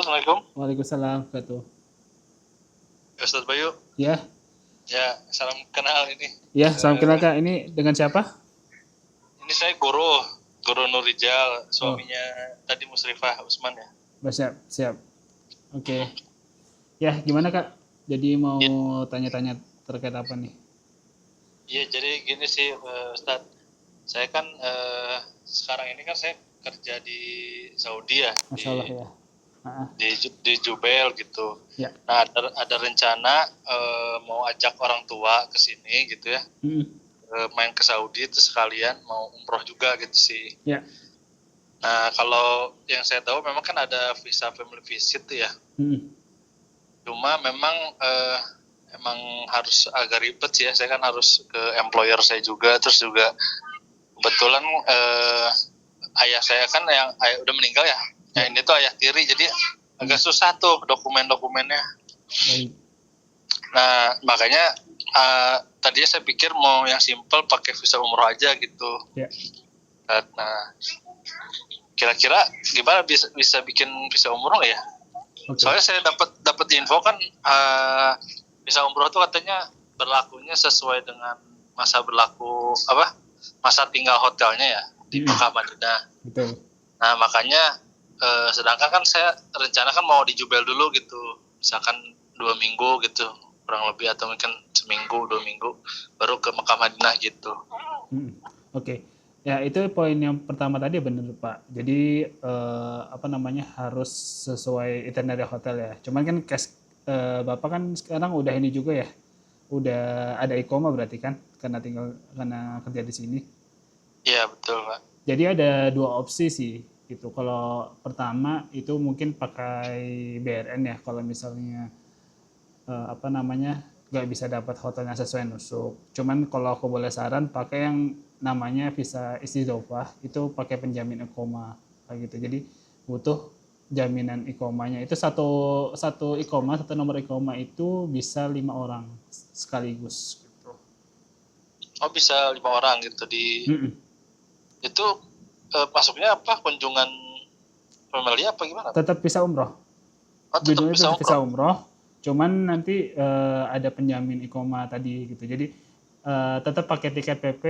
Assalamualaikum. Waalaikumsalam wabarakatuh. Ustadz Bayu. Ya, Ya, salam kenal ini. ya, salam kenal Kak. Ini dengan siapa? Ini saya Guru Nurijal, Oh, suaminya tadi Musrifah Usman ya. siap, siap. Oke. Ya, gimana Kak? Jadi mau Ya, tanya-tanya terkait apa nih? ya, jadi gini sih Ustadz. Saya kan sekarang ini kan saya kerja di Saudi ya, Masya Allah ya. Ah, di Jubail gitu. ya. Nah, ada rencana mau ajak orang tua ke sini gitu ya. Mm, Main ke Saudi itu sekalian mau umroh juga gitu sih. ya. Nah, kalau yang saya tahu memang kan ada visa family visit tuh ya. Mm, Cuma memang emang harus agak ribet sih ya. Saya kan harus ke employer saya juga, terus juga kebetulan ayah saya kan yang udah meninggal ya. Yang ini tuh ayah tiri, jadi agak susah tuh dokumen-dokumennya. baik. Nah, makanya tadinya saya pikir mau yang simple pakai visa umroh aja gitu. Ya. Nah, kira-kira gimana bisa bikin visa umroh ya? Oke. Soalnya saya dapat info kan visa umroh tuh katanya berlakunya sesuai dengan masa berlaku masa tinggal hotelnya ya di Mekah Madinah. Betul. Nah, makanya sedangkan kan saya rencana kan mau di Jubail dulu gitu, misalkan 2 minggu gitu kurang lebih, atau mungkin seminggu 2 minggu baru ke Mekah Madinah gitu. Oke. Ya, itu poin yang pertama tadi benar Pak. Jadi harus sesuai itinerary hotel ya. Cuman kan Bapak kan sekarang udah ini juga ya. Udah ada iqomah berarti kan karena kerja di sini. Iya, betul Pak. Jadi ada dua opsi sih gitu. Kalau pertama itu mungkin pakai BRN ya. Kalau misalnya nggak bisa dapat hotelnya sesuai nusuk. Cuman kalau aku boleh saran pakai yang namanya visa istidofah, itu pakai penjamin iqomah kayak gitu. Jadi butuh jaminan iqomahnya itu satu iqomah, satu nomor iqomah itu bisa 5 orang sekaligus gitu. Oh, bisa 5 orang gitu di itu masuknya apa, kunjungan family apa gimana? Tetap bisa umroh. Oh, tetap Judulnya bisa tetap bisa umroh. umroh, cuman nanti ada penjamin iqomah tadi gitu. Jadi tetap pakai tiket PP,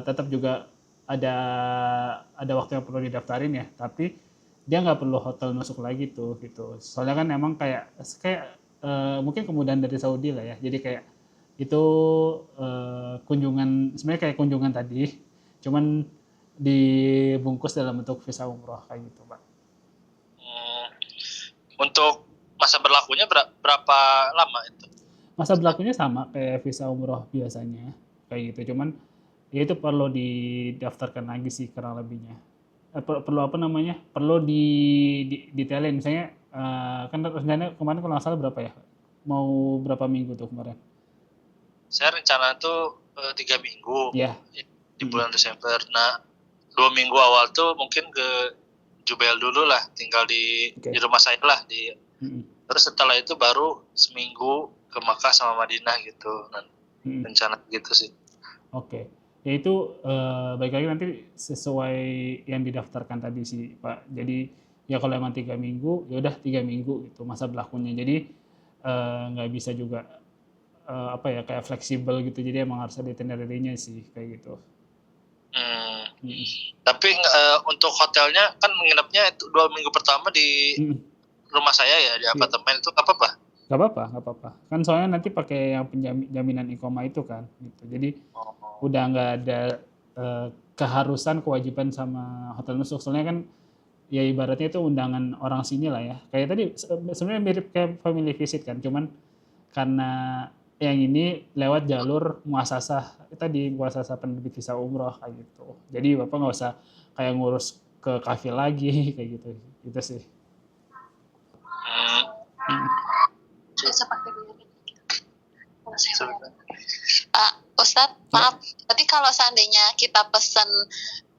tetap juga ada waktu yang perlu didaftarin ya, tapi dia nggak perlu hotel nusuk lagi tuh gitu. Soalnya kan emang kayak mungkin kemudahan dari Saudi lah ya. Jadi kayak itu kunjungan, sebenarnya kayak kunjungan tadi, cuman dibungkus dalam bentuk visa umroh kayak gitu, Pak. Untuk masa berlakunya berapa lama itu? Masa berlakunya sama kayak visa umroh biasanya kayak gitu, cuman ya itu perlu didaftarkan lagi sih kurang lebihnya. Perlu perlu detailin misalnya, kan rencananya kemarin kalau nggak salah berapa ya, mau berapa minggu tuh kemarin? Saya rencana tuh 3 minggu Ya. di bulan Desember. Nah, 2 minggu awal tuh mungkin ke Jubail dulu lah, tinggal di rumah saya lah terus setelah itu baru seminggu ke Makkah sama Madinah gitu. Rencana gitu sih. Oke. Ya itu baik lagi nanti sesuai yang didaftarkan tadi sih Pak. Jadi ya kalau emang 3 minggu ya udah 3 minggu gitu masa berlakunya. Jadi nggak bisa juga kayak fleksibel gitu. Jadi emang harus ada itinerary-nya sih kayak gitu. Tapi untuk hotelnya kan menginapnya itu 2 minggu pertama di rumah saya ya, di apartemen itu nggak apa-apa? Nggak apa-apa. Kan soalnya nanti pakai yang jaminan iqomah itu kan gitu. Jadi udah nggak ada keharusan, kewajiban sama hotel nusuk. Soalnya kan ya ibaratnya itu undangan orang sini lah ya. Kayak tadi sebenarnya mirip kayak family visit kan, cuman karena yang ini lewat jalur muasasah, tadi muasasah penerbit visa umroh kayak gitu. Jadi Bapak nggak usah kayak ngurus ke kafil lagi kayak gitu. Gitu sih. Ustadz, maaf, berarti kalau seandainya kita pesen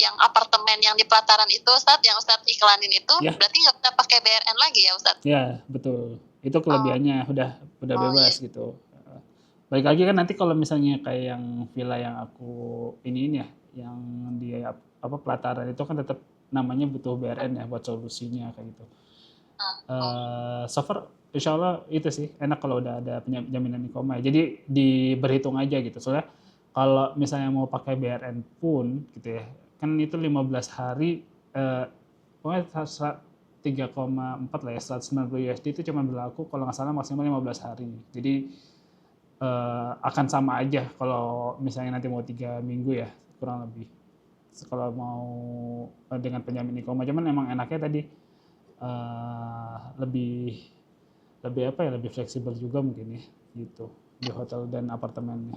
yang apartemen yang di pelataran itu, Ustadz, yang Ustadz iklanin itu, berarti nggak usah pakai BRN lagi ya, Ustadz? Ya, betul. Itu kelebihannya, udah bebas gitu. Balik lagi kan nanti kalau misalnya kayak yang villa yang aku iniin ya, yang di pelataran itu kan tetap namanya butuh BRN ya buat solusinya kayak gitu. So far insya Allah itu sih enak kalau udah ada jaminan iqomah. Jadi diberhitung aja gitu. Soalnya kalau misalnya mau pakai BRN pun gitu ya, kan itu 15 hari, pokoknya 3,4 lah ya, 190 USD itu cuma berlaku kalau nggak salah maksimal 15 hari. Jadi akan sama aja kalau misalnya nanti mau 3 minggu ya, kurang lebih. Kalau mau dengan penjamin iqomah, cuman emang enaknya tadi lebih apa ya, lebih fleksibel juga mungkin ya gitu di hotel dan apartemennya.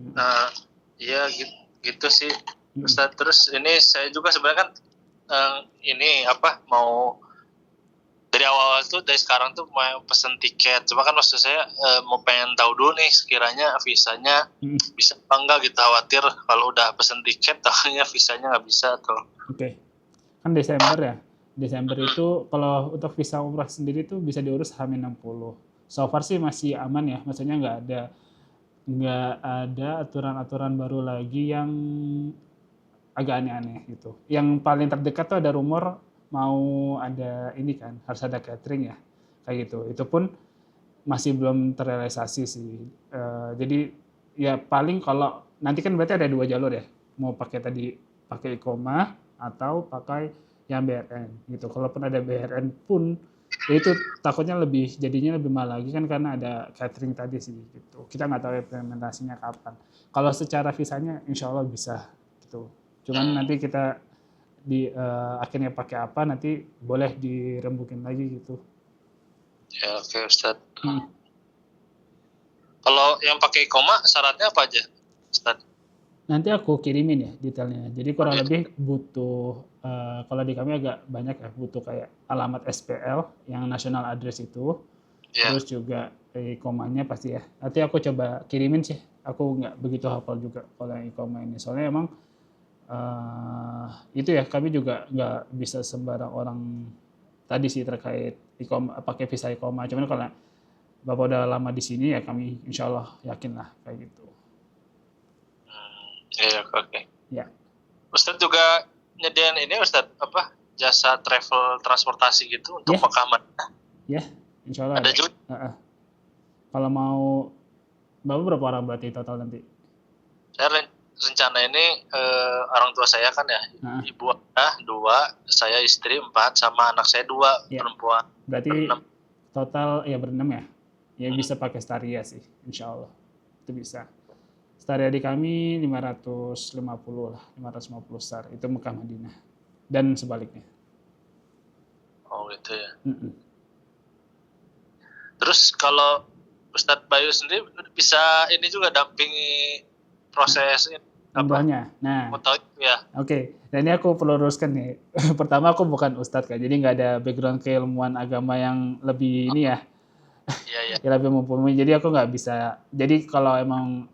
Nah, iya gitu sih Ustaz. Terus ini saya juga sebenarnya kan ini mau dari awal tuh, dari sekarang tuh mau pesen tiket, cuma kan maksud saya mau pengen tahu dulu nih sekiranya visanya bisa apa enggak gitu, khawatir kalau udah pesen tiket tahunya visanya nggak bisa tuh. Oke. Kan Desember ya, Desember itu kalau untuk visa umrah sendiri tuh bisa diurus H-60. So far sih masih aman ya, maksudnya nggak ada aturan-aturan baru lagi yang agak aneh-aneh gitu. Yang paling terdekat tuh ada rumor mau ada ini kan, harus ada catering ya, kayak gitu. Itu pun masih belum terrealisasi sih. Jadi ya paling kalau nanti kan berarti ada 2 jalur ya, mau pakai iqomah atau pakai yang BRN gitu. Kalaupun ada BRN pun ya itu takutnya jadinya lebih mahal lagi kan karena ada catering tadi sih gitu. Kita nggak tahu implementasinya kapan. Kalau secara visanya insya Allah bisa gitu. Cuman nanti kita akhirnya pakai apa nanti boleh dirembukin lagi gitu. Ya oke Ustaz. Kalau yang pakai iqomah syaratnya apa aja Ustaz? Nanti aku kirimin ya detailnya. Jadi kurang lebih butuh, kalau di kami agak banyak ya, butuh kayak alamat SPL yang national address itu, terus juga iqomahnya pasti ya. Nanti aku coba kirimin sih. Aku nggak begitu hafal juga kalau yang iqomah ini. Soalnya emang itu ya, kami juga nggak bisa sembarang orang tadi sih terkait pakai visa iqomah. Cuman kalau Bapak udah lama di sini ya kami insya Allah yakin lah kayak gitu. Iya, oke. Ya. Ustadz juga nyediain ini Ustadz jasa travel transportasi gitu untuk Mekah Madinah. Ya, insya Allah ada juga. Kalau mau Bapak berapa orang berarti total nanti? Saya rencana ini orang tua saya kan ya, ibu ada 2, saya istri 4, sama anak saya 2 perempuan. Berarti total ya ber-6 ya? Ya bisa pakai Staria sih, insya Allah itu bisa. Staria di kami 550 lah, 550 star itu Mekah Madinah dan sebaliknya. Oh gitu ya. Terus kalau Ustadz Bayu sendiri bisa ini juga dampingi proses umrohnya. Nah, ya. Oke. Dan ini aku perlu luruskan nih. Pertama aku bukan Ustadz kan, jadi nggak ada background keilmuan agama yang lebih ini ya. Iya. Ya lebih mumpuni. Jadi aku nggak bisa. Jadi kalau emang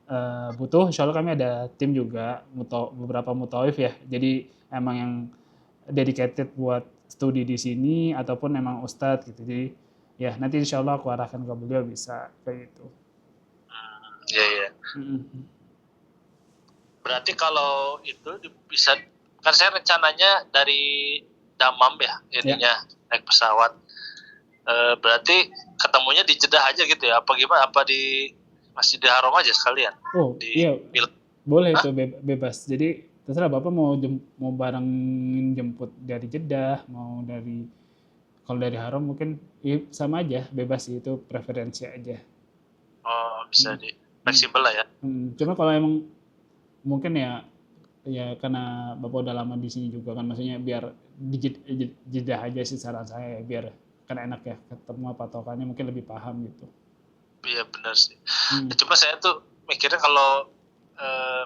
butuh, insya Allah kami ada tim juga, beberapa mutawif ya. Jadi emang yang dedicated buat studi di sini ataupun emang ustadz gitu. Jadi ya nanti insya Allah aku arahkan ke beliau bisa kayak gitu. Iya. Berarti kalau itu bisa, kan saya rencananya dari Damam ya ininya naik pesawat. Berarti ketemunya di Jeddah aja gitu ya? Apa gimana? Apa di Masjidil Haram aja sekalian? Oh iya, boleh itu bebas. Jadi terserah Bapak mau bareng jemput dari Jeddah, mau kalau dari Haram mungkin sama aja, bebas sih, itu preferensi aja. Oh bisa fleksibel lah ya. Cuma kalau emang mungkin ya karena Bapak udah lama di sini juga kan, maksudnya biar di Jeddah aja sih saran saya ya, biar kan enak ya ketemu patokannya, mungkin lebih paham gitu. Iya benar sih. Cuma saya tuh mikirnya kalau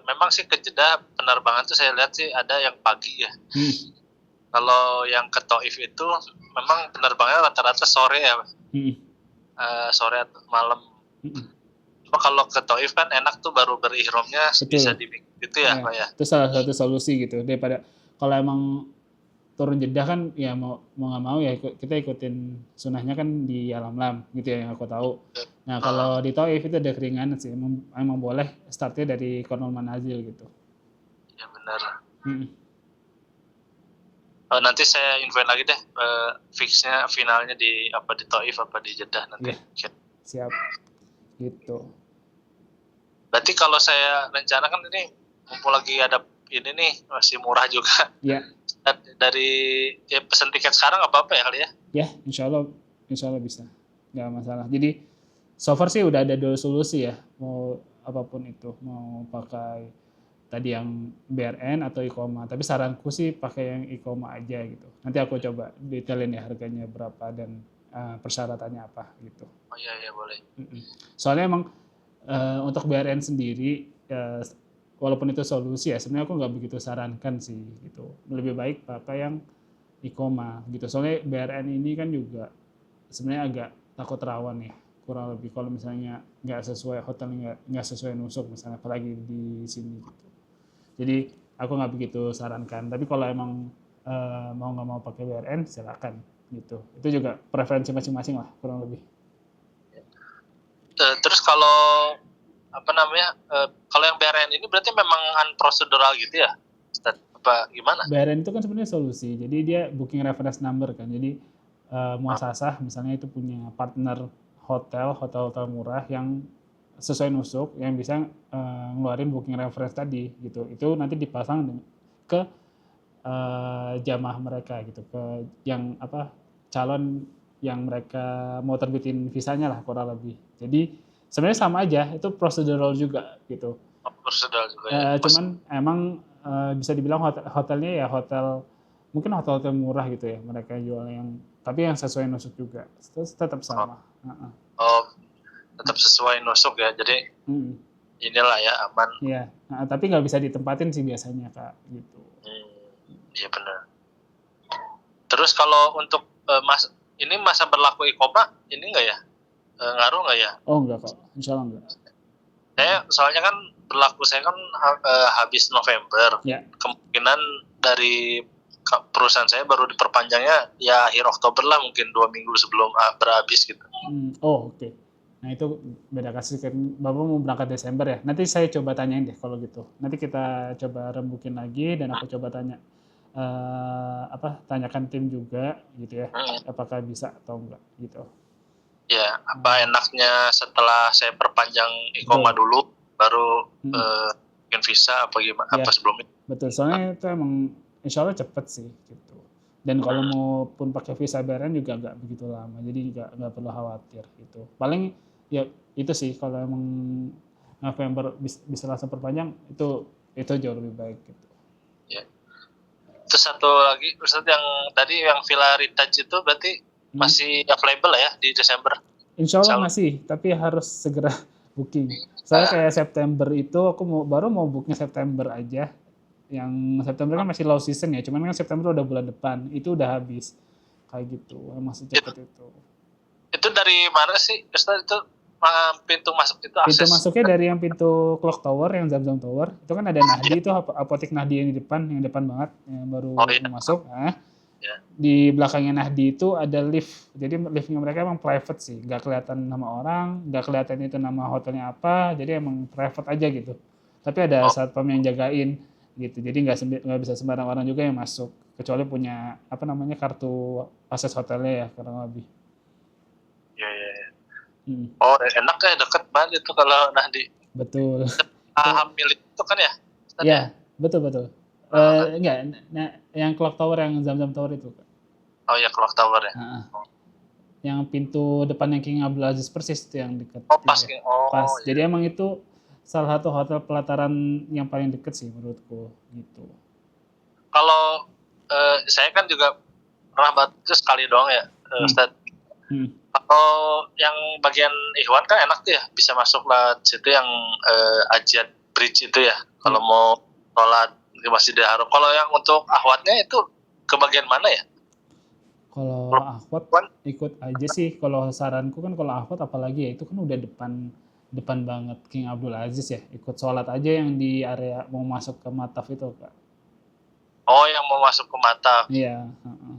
memang sih ke Jeddah penerbangan tuh saya lihat sih ada yang pagi ya. Kalau yang ke Taif itu memang penerbangannya rata-rata sore ya, sore atau malam. Cuma kalau ke Taif kan enak tuh baru berihramnya bisa dibikin gitu ya Pak ya. Itu salah satu solusi gitu, daripada kalau emang turun Jeddah kan ya mau nggak mau ya kita ikutin sunahnya kan di Yalamlam gitu ya yang aku tahu. Nah kalau di Taif itu ada keringanan sih, emang boleh startnya dari Qarnul Manazil gitu. Ya benar. Nanti saya infoin lagi deh fixnya finalnya di Taif apa di Jeddah nanti. Iya. Siap. Gitu. Berarti kalau saya rencanakan ini mumpung lagi ada ini nih masih murah juga. Iya. Dari pesan tiket sekarang apa ya kali ya? Ya, insya Allah bisa, nggak masalah. Jadi so far sih udah ada 2 solusi ya, mau apapun itu, mau pakai tadi yang BRN atau Iqomah. Tapi saranku sih pakai yang Iqomah aja gitu. Nanti aku coba detailin ya harganya berapa dan persyaratannya apa gitu. Oh iya boleh. Soalnya emang untuk BRN sendiri walaupun itu solusi ya, sebenarnya aku nggak begitu sarankan sih gitu. Lebih baik pakai yang Iqomah gitu. Soalnya BRN ini kan juga sebenarnya agak takut rawan ya, kurang lebih kalau misalnya nggak sesuai hotelnya, nggak sesuai nusuk misalnya, apalagi di sini gitu. Jadi aku nggak begitu sarankan. Tapi kalau emang mau nggak mau pakai BRN silakan gitu. Itu juga preferensi masing-masing lah kurang lebih. Terus kalau kalau yang BRN ini berarti memang unprocedural gitu ya? Apa gimana? BRN itu kan sebenarnya solusi. Jadi dia booking reference number kan. Jadi muasasah misalnya itu punya partner hotel murah yang sesuai nusuk yang bisa ngeluarin booking reference tadi gitu. Itu nanti dipasang ke jamaah mereka gitu, ke yang calon yang mereka mau terbitin visanya lah kurang lebih. Jadi sebenarnya sama aja, itu prosedural juga gitu. Prosedural juga ya. Cuman emang bisa dibilang hotelnya ya mungkin hotel murah gitu ya, mereka jual tapi yang sesuai nusuk juga, tetap sama. Tetap sesuai nusuk ya, jadi inilah ya aman. Iya, tapi nggak bisa ditempatin sih biasanya Kak gitu. Iya benar. Terus kalau untuk masa berlaku Iqomah ini enggak ya? Ngaruh nggak ya? Oh enggak kok, insya Allah enggak. Soalnya kan berlaku saya kan habis November. Ya. Kemungkinan dari perusahaan saya baru diperpanjangnya ya akhir Oktober lah, mungkin 2 minggu sebelum berhabis gitu. Oke. Nah itu beda kasus kan, Bapak mau berangkat Desember ya. Nanti saya coba tanyain deh kalau gitu. Nanti kita coba rembukin lagi dan aku coba tanyakan tim juga gitu ya. Apakah bisa atau enggak gitu. Ya, apa enaknya setelah saya perpanjang Iqomah dulu baru bikin visa apa gimana? Ya, apa sebelumnya? Betul, soalnya itu emang insya Allah cepet sih gitu. Dan kalau mau pun pakai visa BRN juga nggak begitu lama, jadi nggak perlu khawatir gitu. Paling ya itu sih, kalau emang November bisa langsung perpanjang itu jauh lebih baik gitu. Ya. Terus satu lagi, Ustaz, yang tadi yang Villa Ritage itu berarti masih available ya di Desember? Insya Allah masih, tapi harus segera booking. Saya kayak September itu aku baru mau booking September aja. Yang September kan masih low season ya, cuman kan September udah bulan depan, itu udah habis. Kayak gitu, masih cepet itu. Itu dari mana sih? Ustaz, itu pintu masuk itu akses? Pintu masuknya dari yang pintu Clock Tower, yang Zamzam Tower. Itu kan ada Nahdi, itu apotek Nahdi yang depan banget, yang baru masuk. Nah, di belakangnya Nahdi itu ada lift. Jadi liftnya mereka emang private sih, nggak kelihatan nama orang, nggak kelihatan itu nama hotelnya apa, jadi emang private aja gitu. Tapi ada satpam yang jagain gitu, jadi nggak bisa sembarang orang juga yang masuk, kecuali punya kartu akses hotelnya ya kurang lebih. Iya. Enak ya, deket banget itu kalau Nahdi. Betul. Milik itu kan ya? Iya, betul. Enggak, yang Clock Tower, yang Zamzam Tower itu. Oh ya, Clock Tower ya. Yang pintu depan yang King Abdul Aziz persis itu yang dekat. Pas. Pas. Jadi emang itu salah satu hotel pelataran yang paling dekat sih menurutku gitu. Kalau saya kan juga pernah baca sekali doang ya, Ustaz. Kalau yang bagian Ikhwan kan enak tuh ya, bisa masuk lah situ yang Ajiat Bridge itu ya. Kalau mau sholat di Masjidil Haram. Kalau yang untuk akhwatnya itu ke bagian mana ya? Kalau akhwat ikut aja sih. Kalau saranku kan kalau akhwat apalagi ya, itu kan udah depan banget King Abdul Aziz ya. Ikut sholat aja yang di area mau masuk ke Mataf itu Kak. Oh, yang mau masuk ke Mataf. Iya.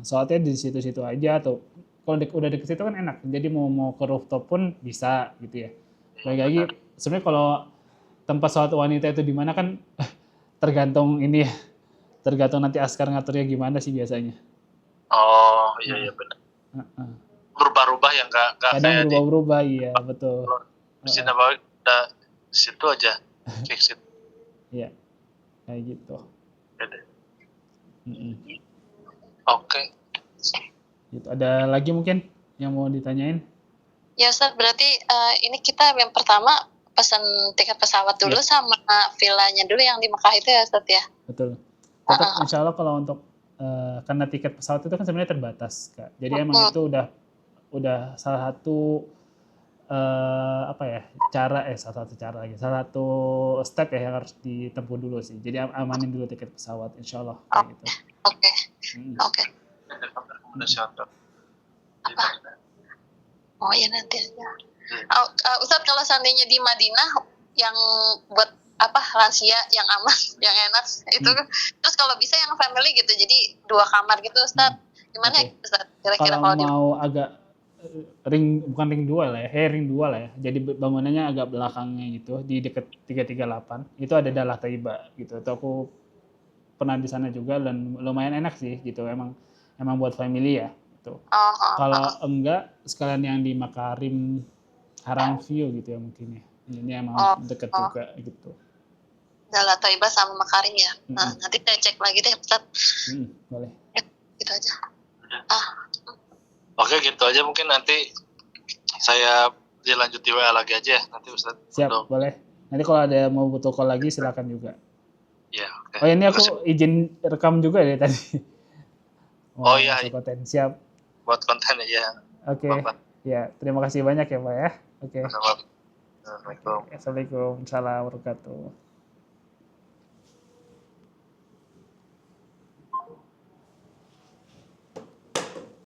Sholatnya di situ-situ aja tuh. Kalau udah deket situ kan enak. Jadi mau ke rooftop pun bisa gitu ya. Lagi sebenarnya kalau tempat sholat wanita itu di mana kan tergantung ini ya. tergantung nanti Askar ngaturnya gimana sih biasanya. Oh iya benar. Berubah-ubah yang nggak kadang berubah-ubah, iya betul. Mesin apa udah situ aja fix it. Iya, kayak gitu. Oke. Gitu. Ada lagi mungkin yang mau ditanyain? Ya Ustaz, berarti ini kita yang pertama pesan tiket pesawat dulu sama villanya dulu yang di Mekah itu ya Ustaz ya? Betul. Tetap insya Allah kalau untuk karena tiket pesawat itu kan sebenarnya terbatas, Kak. Jadi emang itu udah salah satu salah satu step ya yang harus ditempuh dulu sih. Jadi amanin dulu tiket pesawat, insya Allah kayak gitu. Oke. Oh ya nanti aja. Ustadz, kalau seandainya di Madinah yang buat lansia yang aman, yang enak itu, terus kalau bisa yang family gitu, jadi 2 kamar gitu Ustadz, gimana ya Ustadz kira-kira kalau mau agak bukan ring 2 lah ya, ring 2 lah ya, jadi bangunannya agak belakangnya gitu, di dekat 338 itu ada Dalah Thaibah gitu. Itu aku pernah di sana juga dan lumayan enak sih gitu, emang buat family ya gitu. Kalau enggak sekalian yang di Makarim Haram View gitu ya mungkin ya, ini emang dekat juga gitu. Dalah Thaibah sama Makarim ya. Nah, nanti saya cek lagi deh Ustaz. Boleh. Gitu aja. Oke, gitu aja, mungkin nanti saya dilanjut di WA lagi aja nanti Ustaz. Siap, boleh. Nanti kalau ada mau butuh call lagi silakan juga. Iya, oke. Oh, ini aku izin rekam juga deh tadi. Iya. Konten siap. Buat konten ya. Oke. Ya, terima kasih banyak ya, Pak ya. Oke. Assalamualaikum. Assalamualaikum warahmatullahi wabarakatuh.